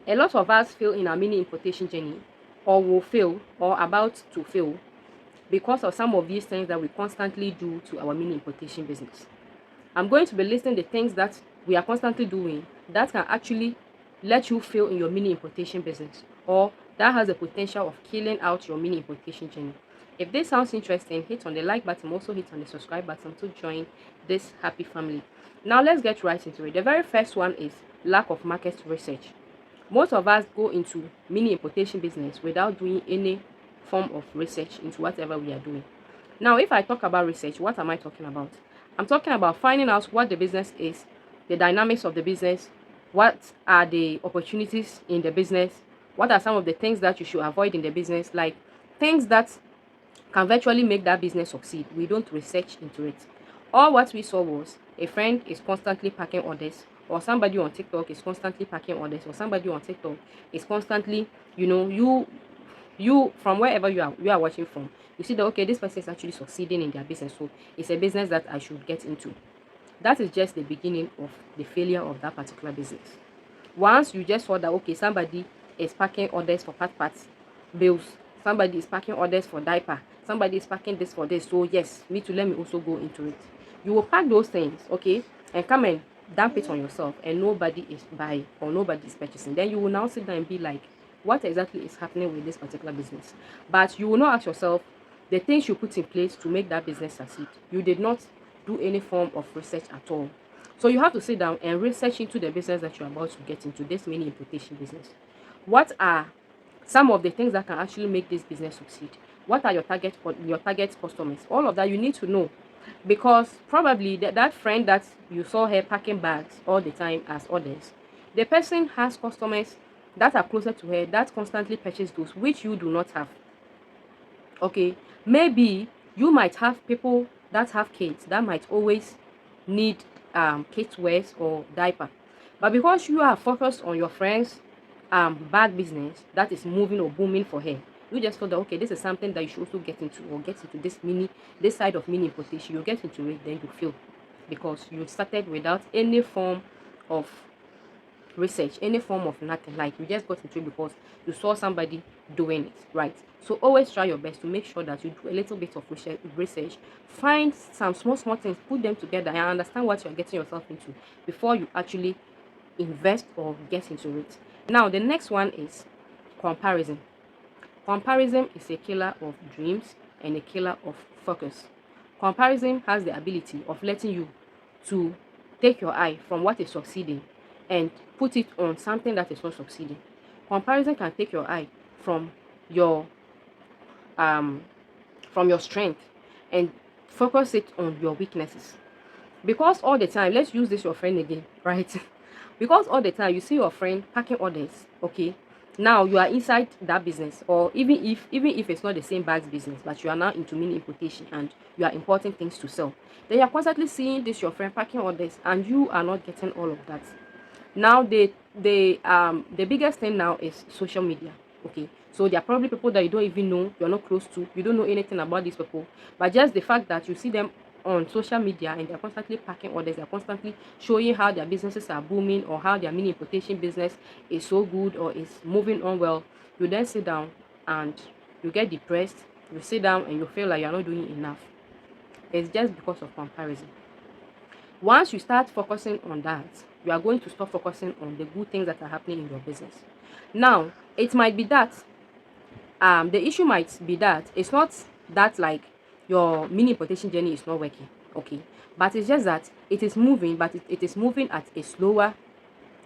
A lot of us fail in our mini importation journey, or will fail, or about to fail, because of some of these things that we constantly do to our mini importation business. I'm going to be listing the things that we are constantly doing that can actually let you fail in your mini importation business, or that has the potential of killing out your mini importation journey. If this sounds interesting, hit on the like button, also hit on the subscribe button to join this happy family. Now let's get right into it. The very first one is lack of market research. Most of us go into mini importation business without doing any form of research into whatever we are doing. Now, if I talk about research, what am I talking about? I'm talking about finding out what the business is, the dynamics of the business, what are the opportunities in the business, what are some of the things that you should avoid in the business, like things that can virtually make that business succeed. We don't research into it. All what we saw was a friend is constantly packing orders, or somebody on TikTok is constantly packing orders, or somebody on TikTok is constantly, you from wherever you are watching from, you see that okay, this person is actually succeeding in their business, so it's a business that I should get into. That is just the beginning of the failure of that particular business. Once you just saw that okay, somebody is packing orders for parts, bills, somebody is packing orders for diaper, somebody is packing this for this, so yes, me too, let me also go into it. You will pack those things, okay, and come and dump it on yourself, and nobody is buying or nobody is purchasing. Then you will now sit down and be like, what exactly is happening with this particular business? But you will not ask yourself the things you put in place to make that business succeed. You did not do any form of research at all. So you have to sit down and research into the business that you're about to get into, this mini importation business. What are some of the things that can actually make this business succeed? What are your target customers? All of that you need to know, because probably that friend that you saw her packing bags all the time as orders, the person has customers that are closer to her that constantly purchase those which you do not have. Okay, maybe you might have people that have kids that might always need kids wears or diaper, but because you are focused on your friend's bag business that is moving or booming for her, you just thought that okay, this is something that you should also get into, or get into this side of mini importation. You get into it, then you fail because you started without any form of research, any form of nothing. Like you just got into it because you saw somebody doing it, right? So always try your best to make sure that you do a little bit of research, find some small things, put them together, and understand what you're getting yourself into before you actually invest or get into it. Now the next one is comparison. Comparison is a killer of dreams and a killer of focus. Comparison has the ability of letting you to take your eye from what is succeeding and put it on something that is not succeeding. Comparison can take your eye your um from your strength and focus it on your weaknesses. Because all the time, let's use this your friend again, right? Because all the time you see your friend packing orders, okay, now you are inside that business, or even if it's not the same bags business, but you are now into mini importation and you are importing things to sell, then you are constantly seeing this your friend packing orders and you are not getting all of that. Now the biggest thing now is social media. Okay, so there are probably people that you don't even know, you're not close to, you don't know anything about these people, but just the fact that you see them on social media and they're constantly packing orders, they're constantly showing how their businesses are booming or how their mini importation business is so good or is moving on well, you then sit down and you get depressed. You sit down and you feel like you're not doing enough. It's just because of comparison. Once you start focusing on that, you are going to stop focusing on the good things that are happening in your business. Now it might be that the issue might be that it's not that like your mini importation journey is not working, okay, but it's just that it is moving, but it is moving at a slower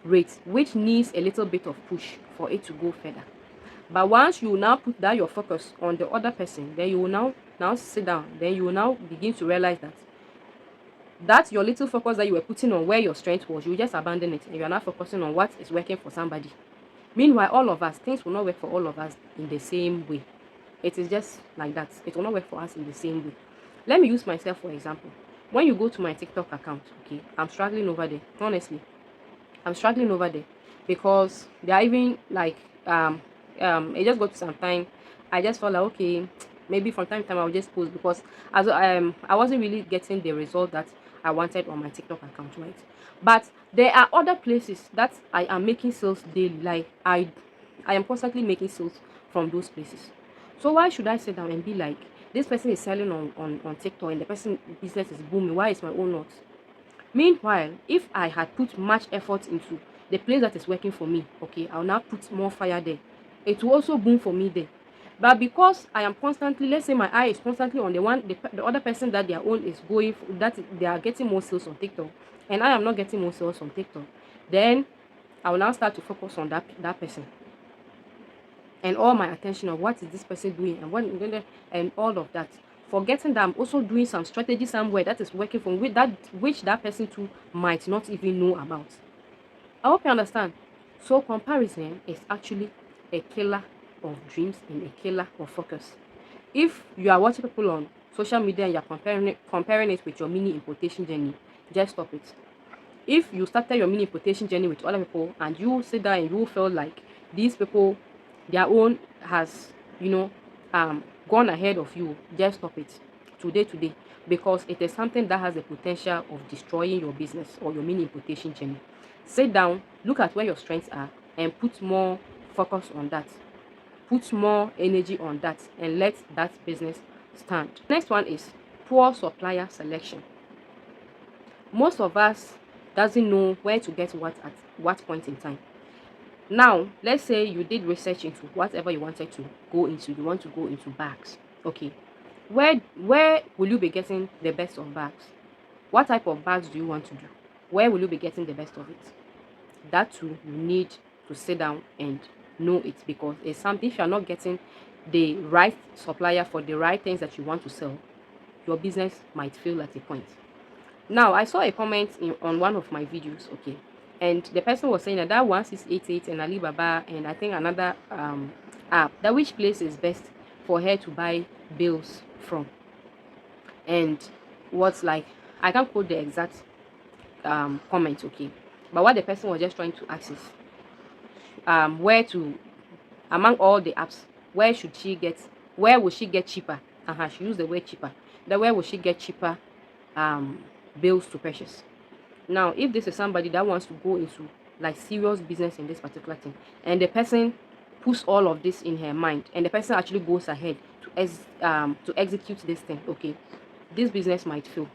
rate, which needs a little bit of push for it to go further. But once you now put that your focus on the other person, then you will now sit down, then you will now begin to realize that your little focus that you were putting on where your strength was, you just abandon it and you are now focusing on what is working for somebody. Meanwhile, all of us, things will not work for all of us in the same way. It is just like that. It will not work for us in the same way. Let me use myself for example. When you go to my TikTok account, okay, I'm struggling over there. Honestly, I'm struggling over there because they are even like it just got to some time. I just felt like okay, maybe from time to time I'll just post because as I wasn't really getting the result that I wanted on my TikTok account, right? But there are other places that I am making sales daily. Like I am constantly making sales from those places. So why should I sit down and be like, this person is selling on TikTok and the person business is booming, why is my own not? Meanwhile, if I had put much effort into the place that is working for me, okay, I'll now put more fire there. It will also boom for me there. But because I am constantly, let's say my eye is constantly on the other person that their own is going, that they are getting more sales on TikTok, and I am not getting more sales on TikTok, then I will now start to focus on that person and all my attention on what is this person doing and what and all of that, forgetting that I'm also doing some strategy somewhere that is working for me, which that person too might not even know about. I hope you understand. So comparison is actually a killer of dreams and a killer of focus. If you are watching people on social media and you're comparing it with your mini importation journey, just stop it. If you started your mini importation journey with other people and you sit there and you feel like these people, their own has, gone ahead of you, just stop it today, because it is something that has the potential of destroying your business or your mini importation journey. Sit down, look at where your strengths are, and put more focus on that. Put more energy on that and let that business stand. Next one is poor supplier selection. Most of us doesn't know where to get what at what point in time. Now, let's say you did research into whatever you wanted to go into. You want to go into bags. Okay. Where will you be getting the best of bags? What type of bags do you want to do? Where will you be getting the best of it? That too, you need to sit down and know it, because it's something. If you're not getting the right supplier for the right things that you want to sell, your business might fail at a point. Now, I saw a comment on one of my videos, okay, and the person was saying that 1688 and Alibaba and I think another app, that which place is best for her to buy bills from. And what's like, I can't quote the exact comment, okay, but what the person was just trying to ask is where to, among all the apps, where will she get cheaper? She used the word cheaper. Where will she get cheaper bills to purchase? Now, if this is somebody that wants to go into like serious business in this particular thing, and the person puts all of this in her mind, and the person actually goes ahead to execute this thing, okay, this business might fail.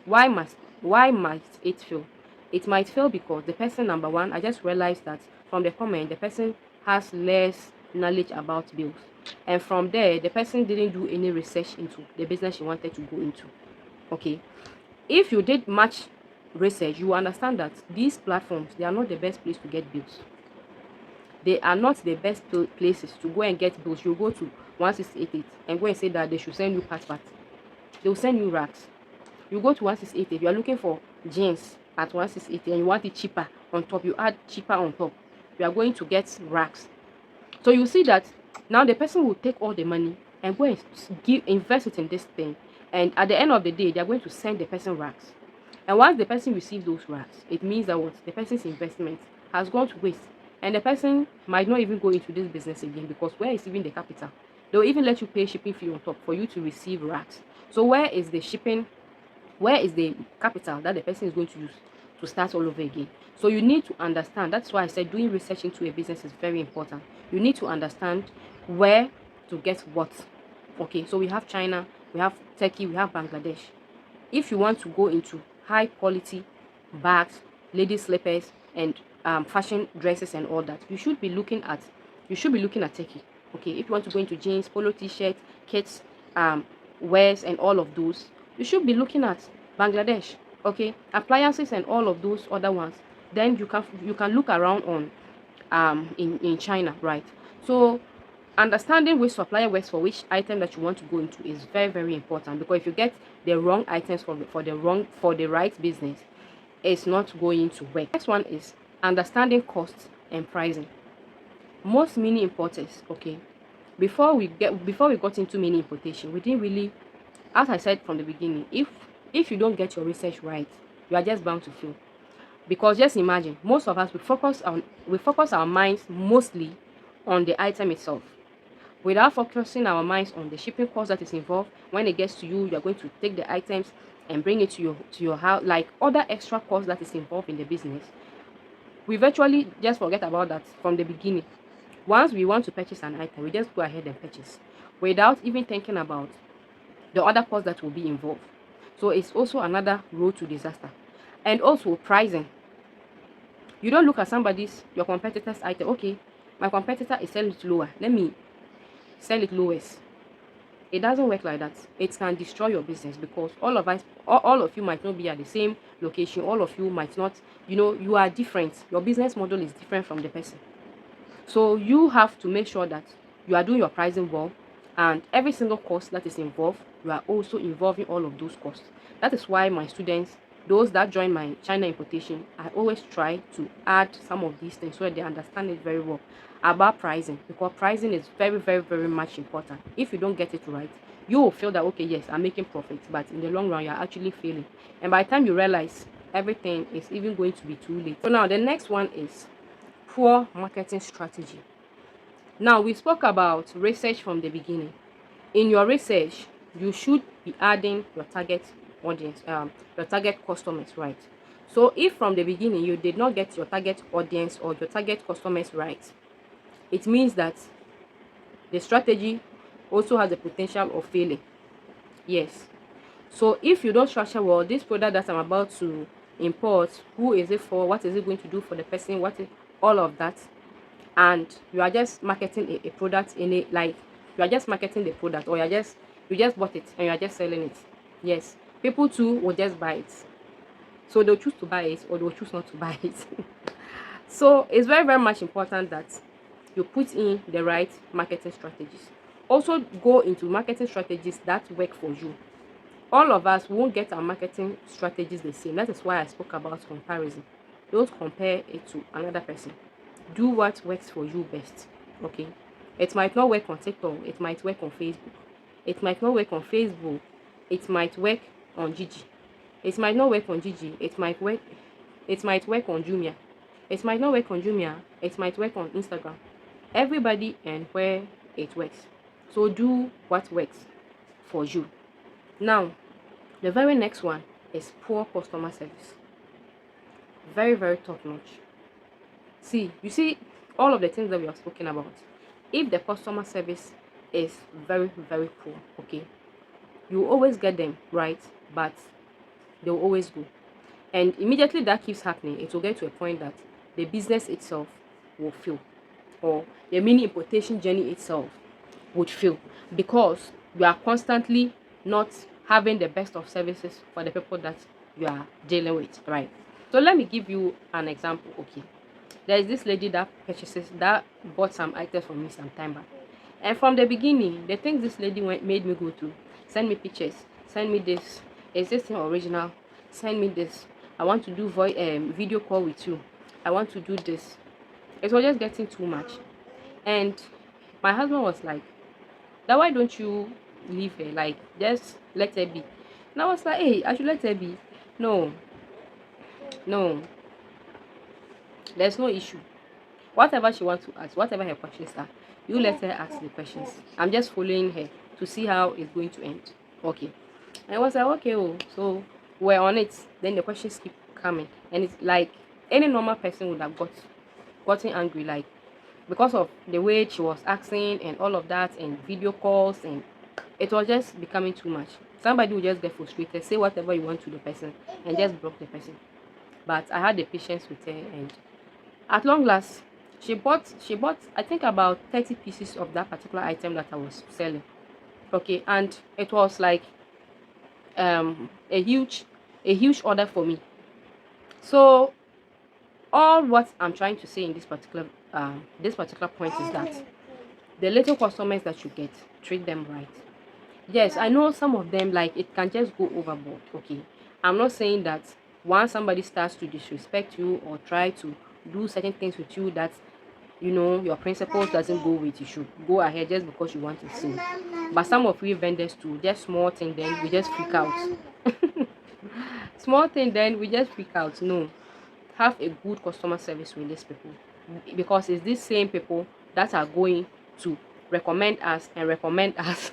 Why might it fail? It might fail because the person, number one, I just realized that from the comment, the person has less knowledge about bills, and from there the person didn't do any research into the business she wanted to go into. Okay, if you did much research, you understand that these platforms, they are not the best place to get bills. They are not the best places to go and get bills. You go to 1688 and go and say that they should send you part. They will send you racks. You go to 1688, you are looking for jeans at 1688 and you want it cheaper on top, you add cheaper on top, you are going to get racks. So you see that now the person will take all the money and go and invest it in this thing, and at the end of the day, they are going to send the person racks. And once the person receives those racks, it means that what the person's investment has gone to waste, and the person might not even go into this business again, because where is even the capital? They'll even let you pay shipping fee on top for you to receive racks. So where is the shipping? Where is the capital that the person is going to use to start all over again? So you need to understand. That's why I said doing research into a business is very important. You need to understand where to get what. Okay, so we have China, we have Turkey, we have Bangladesh. If you want to go into high quality bags, lady slippers, and fashion dresses and all that, you should be looking at Turkey. Okay, if you want to go into jeans, polo t-shirt, kits, wears, and all of those, you should be looking at Bangladesh. Okay, appliances and all of those other ones, then you can look around on in China, right? So understanding which supplier works for which item that you want to go into is very, very important, because if you get the wrong items for the right business, it's not going to work. Next one is understanding costs and pricing. Most mini importers, okay, before we got into mini importation, we didn't really, as I said from the beginning, if you don't get your research right, you are just bound to fail. Because just imagine, most of us, we focus our minds mostly on the item itself, without focusing our minds on the shipping cost that is involved. When it gets to you, you are going to take the items and bring it to your house, like other extra costs that is involved in the business, we virtually just forget about that from the beginning. Once we want to purchase an item, we just go ahead and purchase without even thinking about the other costs that will be involved. So it's also another road to disaster. And also pricing. You don't look at your competitor's item. Okay, my competitor is selling it lower, let me sell it lowest. It doesn't work like that. It can destroy your business, because all of you might not be at the same location. All of you might not, you are different. Your business model is different from the person. So you have to make sure that you are doing your pricing well, and every single cost that is involved, you are also involving all of those costs. That is why my students, those that join my China importation, I always try to add some of these things so that they understand it very well about pricing, because pricing is very, very, very much important. If you don't get it right, you will feel that, okay, yes, I'm making profits, but in the long run, you're actually failing. And by the time you realize, everything is even going to be too late. So now the next one is poor marketing strategy. Now, we spoke about research from the beginning. In your research, you should be adding your target audience, your target customers, right? So if from the beginning you did not get your target audience or your target customers right, it means that the strategy also has the potential of failing. Yes. So if you don't structure well, this product that I'm about to import, who is it for, what is it going to do for the person, all of that, and you are just marketing a product in it, like you are just marketing the product, or you just bought it and you are just selling it. Yes, people too will just buy it, so they'll choose to buy it or they'll choose not to buy it. So it's very, very much important that you put in the right marketing strategies. Also go into marketing strategies that work for you. All of us won't get our marketing strategies the same. That is why I spoke about comparison. Don't compare it to another person. Do what works for you best. Okay, it might not work on TikTok, it might work on Facebook, it might not work on Facebook, it might work on Gigi, it might not work on Gigi, it might work on Jumia, it might not work on Jumia, it might work on Instagram. Everybody and where it works. So do what works for you. Now, the very next one is poor customer service. Very, very top notch. You see, all of the things that we have spoken about, if the customer service is very, very poor, okay, you always get them right, but they will always go. And immediately that keeps happening, it will get to a point that the business itself will fail, or the mini importation journey itself would fail, because you are constantly not having the best of services for the people that you are dealing with, right? So let me give you an example. Okay, there is this lady that bought some items from me some time back, and from the beginning, the things this lady made me go through: send me pictures, send me this, is this thing original, send me this, I want to do video call with you, I want to do this. It was just getting too much, and my husband was like, "That why don't you leave her? Like, just let her be." And I was like, "Hey, I should let her be? No, no, there's no issue. Whatever she wants to ask, whatever her questions are, you let her ask the questions. I'm just following her to see how it's going to end." Okay. And I was like, okay, oh, so we're on it. Then the questions keep coming, and it's like any normal person would have gotten angry, like, because of the way she was asking and all of that, and video calls, and it was just becoming too much. Somebody would just get frustrated, say whatever you want to the person, and just block the person. But I had the patience with her, and at long last, she bought I think about 30 pieces of that particular item that I was selling. Okay, and it was like a huge order for me. So all what I'm trying to say in this particular point is that the little customers that you get, treat them right. Yes, I know some of them, like, it can just go overboard. Okay, I'm not saying that once somebody starts to disrespect you or try to do certain things with you that your principles doesn't go with, you should go ahead just because you want to sell. But some of we vendors too, just small thing, then we just freak out. Small thing, then we just freak out. No, have a good customer service with these people, because it's these same people that are going to recommend us and recommend us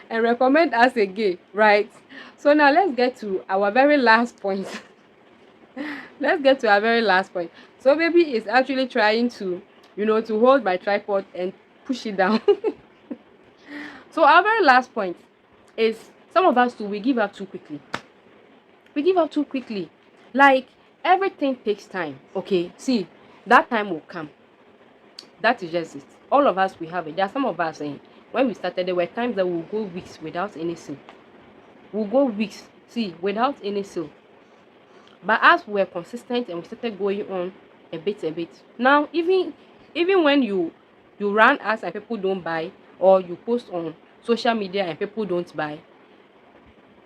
and recommend us again, right? So So now let's get to our very last point. Let's get to our very last point. So baby is actually trying to, to hold my tripod and push it down. So our very last point is, some of us too, we give up too quickly. We give up too quickly. Like, everything takes time. Okay, see, that time will come. That is just it. All of us, we have it. There are some of us saying, when we started, there were times that we'll go weeks without any sale. We'll go weeks, see, without any sale. But as we were consistent and we started going on a bit, now even when you run ads and people don't buy, or you post on social media and people don't buy,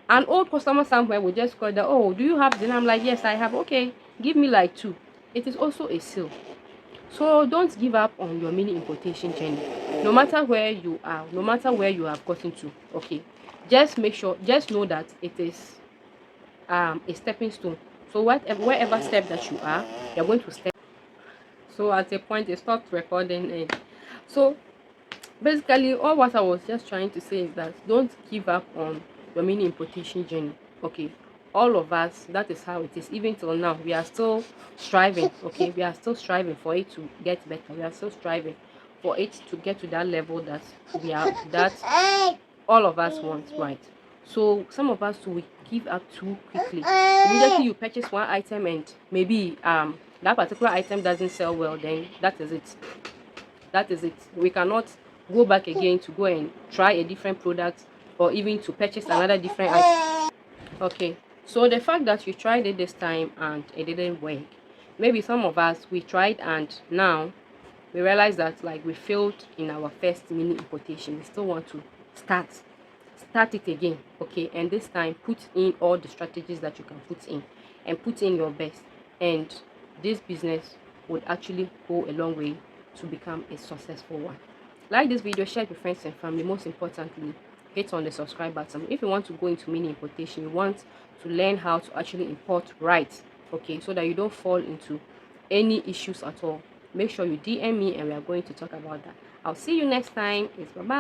an old customer somewhere will just call that, oh, do you have this? And I'm like, yes, I have. Okay, give me like 2. It is also a sale. So don't give up on your mini importation journey, no matter where you are, no matter where you have gotten to. Okay, just know that it is a stepping stone. So wherever step that you are, you're going to step. So at a point it stopped recording, and so basically all what I was just trying to say is that don't give up on your mini importation journey. Okay, all of us, that is how it is. Even till now, we are still striving. Okay, we are still striving for it to get better. We are still striving for it to get to that level that all of us want, right? So some of us we give up too quickly. Immediately you purchase one item and maybe that particular item doesn't sell well, then that is it. That is it. We cannot go back again to go and try a different product, or even to purchase another different item. Okay, so the fact that you tried it this time and it didn't work, maybe some of us, we tried and now we realize that like we failed in our first mini importation. We still want to start it again. Okay, and this time put in all the strategies that you can put in, and put in your best, and this business would actually go a long way to become a successful one. Like this video, share it with friends and family. Most importantly, hit on the subscribe button if you want to go into mini importation. You want to learn how to actually import right, okay, so that you don't fall into any issues at all. Make sure you DM me and we are going to talk about that. I'll see you next time. It's bye bye.